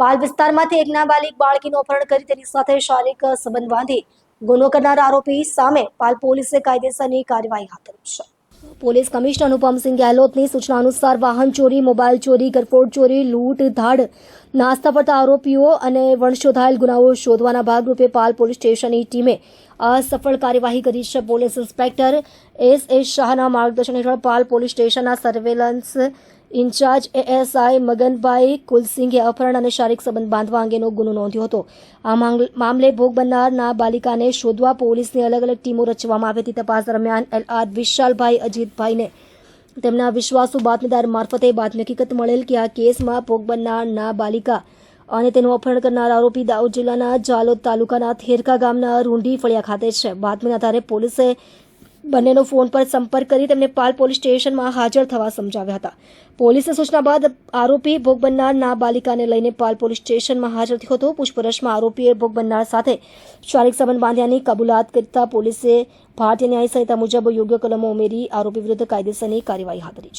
પાલ વિસ્તારમાંથી એક નાબાલિગ બાળકીનું અપહરણ કરી તેની સાથે શારીરિક સંબંધ બાંધી ગુનો કરનાર આરોપી સામે પાલ પોલીસે કાયદેસરની કાર્યવાહી હાથ ધરી છે. પોલીસ કમિશનર અનુપમસિંહ ગેહલોતની સૂચના અનુસાર વાહન ચોરી, મોબાઈલ ચોરી, ઘરફોડ ચોરી, લૂંટ ધાડ, નાસ્તા ફરતા આરોપીઓ અને વણશોધાયેલ ગુનાઓ શોધવાના ભાગરૂપે પાલ પોલીસ સ્ટેશનની ટીમે સફળ કાર્યવાહી કરી છે. Police inspector S. શાહના માર્ગદર્શન હેઠળ પાલ પોલીસ સ્ટેશનના સર્વેલન્સ ઇન્ચાર્જ ASI મગનભાઈ કુલસિંઘે અપહરણ અને શારીરિક સંબંધ બાંધવા અંગેનો ગુનો નોંધ્યો હતો. આ મામલે ભોગ બનનાર નાબાલિકાને શોધવા પોલીસની અલગ અલગ ટીમો રચવામાં આવી હતી. તપાસ દરમિયાન LR વિશાલભાઈ અજીતભાઈને તેમના વિશ્વાસુ બાતમીદાર મારફતે બાતમી હકીકત મળેલ કે આ કેસમાં ભોગ બનનાર નાબાલિકા અને તેનું અપહરણ કરનાર આરોપી દાહોદ જિલ્લાના જાલોદ તાલુકાના થેરકા ગામના રૂંઢી ફળિયા ખાતે છે. બાતમીના આધારે પોલીસે બંનેનો ફોન પર સંપર્ક કરી તેમને પાલ પોલીસ સ્ટેશનમાં હાજર થવા સમજાવ્યા હતા. પોલીસે સૂચના બાદ આરોપી ભોગ બનનાર નાબાલિકાને લઈને પાલ પોલીસ સ્ટેશનમાં હાજર થયો હતો. પૂછપરછમાં આરોપીએ ભોગ બનનાર સાથે શારીરિક સંબંધ બાંધ્યાની કબૂલાત કરતા પોલીસે ભારતીય ન્યાય સંહિતા મુજબ યોગ્ય કલમો ઉમેરી આરોપી વિરુદ્ધ કાયદેસરની કાર્યવાહી હાથ ધરી છે.